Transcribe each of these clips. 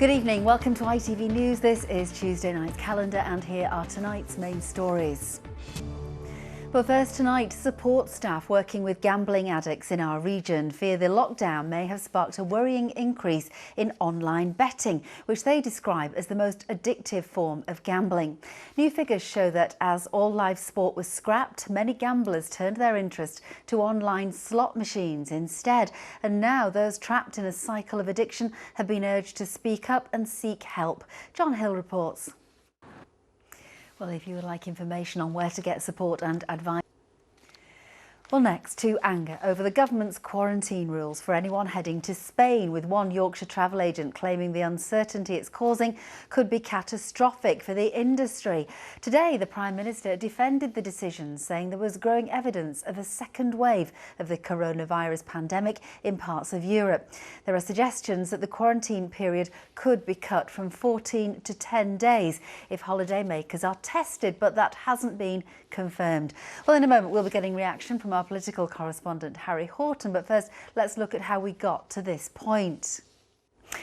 Good evening, welcome to ITV News. This is Tuesday night's calendar and here are tonight's main stories. But first tonight, support staff working with gambling addicts in our region fear the lockdown may have sparked a worrying increase in online betting, which they describe as the most addictive form of gambling. New figures show that as all live sport was scrapped, many gamblers turned their interest to online slot machines instead. And now those trapped in a cycle of addiction have been urged to speak up and seek help. John Hill reports. Well, if you would like information on where to get support and advice. Well, next to anger over the government's quarantine rules for anyone heading to Spain, with one Yorkshire travel agent claiming the uncertainty it's causing could be catastrophic for the industry. Today, the Prime Minister defended the decision, saying there was growing evidence of a second wave of the coronavirus pandemic in parts of Europe. There are suggestions that the quarantine period could be cut from 14 to 10 days if holidaymakers are tested, but that hasn't been confirmed. Well, in a moment, we'll be getting reaction from our political correspondent Harry Horton, but first let's look at how we got to this point.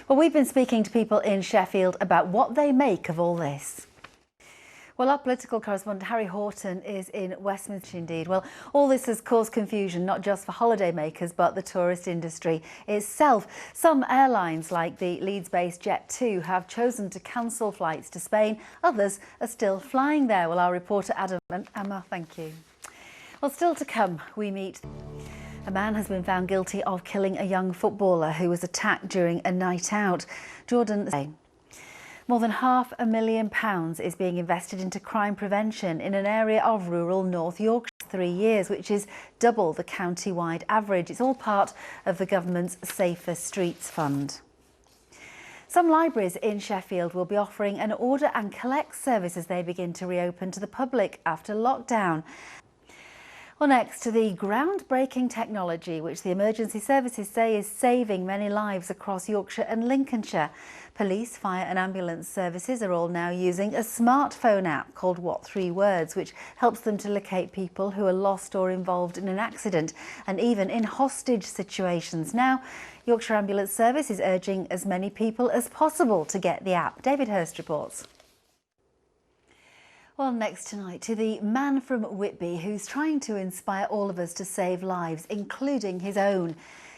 Well, we've been speaking to people in Sheffield about what they make of all this. Well, our political correspondent Harry Horton is in Westminster indeed. Well, all this has caused confusion, not just for holidaymakers, but the tourist industry itself. Some airlines, like the Leeds-based Jet2, have chosen to cancel flights to Spain. Others are still flying there. Well, our reporter Adam and Emma, thank you. Well, still to come, we meet. A man has been found guilty of killing a young footballer who was attacked during a night out. Jordan. More than £500,000 is being invested into crime prevention in an area of rural North Yorkshire. 3 years, which is double the county-wide average. It's all part of the government's Safer Streets Fund. Some libraries in Sheffield will be offering an order and collect service as they begin to reopen to the public after lockdown. Well, next to the groundbreaking technology which the emergency services say is saving many lives across Yorkshire and Lincolnshire. Police, fire and ambulance services are all now using a smartphone app called What 3 Words, which helps them to locate people who are lost or involved in an accident and even in hostage situations. Now, Yorkshire Ambulance Service is urging as many people as possible to get the app. David Hurst reports. Well, next tonight to the man from Whitby who's trying to inspire all of us to save lives, including his own.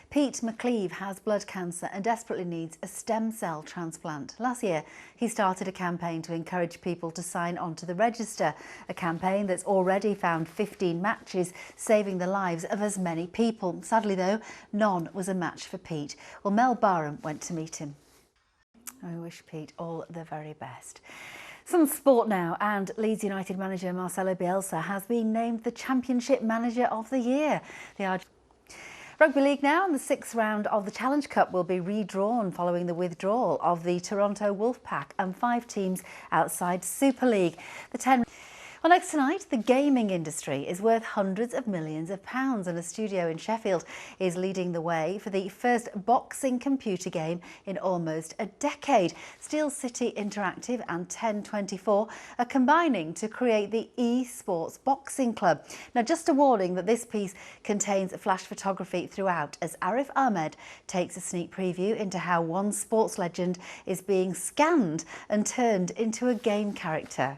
Pete McCleave has blood cancer and desperately needs a stem cell transplant. Last year, he started a campaign to encourage people to sign on to the register, a campaign that's already found 15 matches, saving the lives of as many people. Sadly, though, none was a match for Pete. Well, Mel Barham went to meet him. I wish Pete all the very best. Some sport now, and Leeds United manager Marcelo Bielsa has been named the Championship Manager of the Year. Rugby League now, and the 6th round of the Challenge Cup will be redrawn following the withdrawal of the Toronto Wolfpack and 5 teams outside Super League. Well, next tonight, the gaming industry is worth hundreds of millions of pounds, and a studio in Sheffield is leading the way for the first boxing computer game in almost a decade. Steel City Interactive and 1024 are combining to create the eSports Boxing Club. Now, just a warning that this piece contains flash photography throughout, as Arif Ahmed takes a sneak preview into how one sports legend is being scanned and turned into a game character.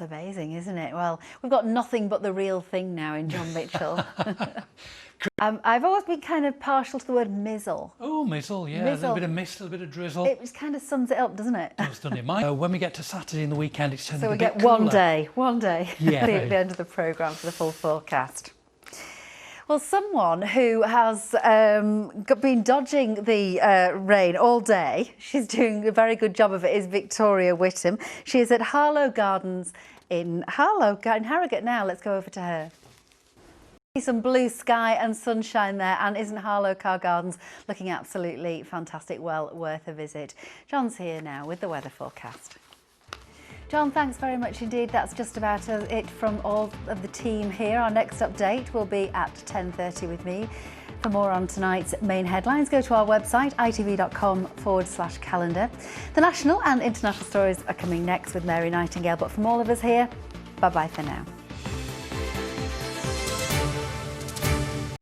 Amazing, isn't it? Well, we've got nothing but the real thing now in John Mitchell. I've always been kind of partial to the word mizzle. Oh, mizzle, yeah. Mizzle. A little bit of mist, a little bit of drizzle. It just kind of sums it up, doesn't it? It's done it. When we get to Saturday in the weekend, it's turning so a we bit get cooler. one day yeah, at the end of the programme for the full forecast. Well, someone who has been dodging the rain all day, she's doing a very good job of it, is Victoria Whittam. She is at Harlow Gardens in Harrogate now. Let's go over to her. Some blue sky and sunshine there, and isn't Harlow Gardens looking absolutely fantastic? Well worth a visit. John's here now with the weather forecast. John, thanks very much indeed. That's just about it from all of the team here. Our next update will be at 10:30 with me. For more on tonight's main headlines, go to our website, itv.com/calendar. The national and international stories are coming next with Mary Nightingale. But from all of us here, bye-bye for now.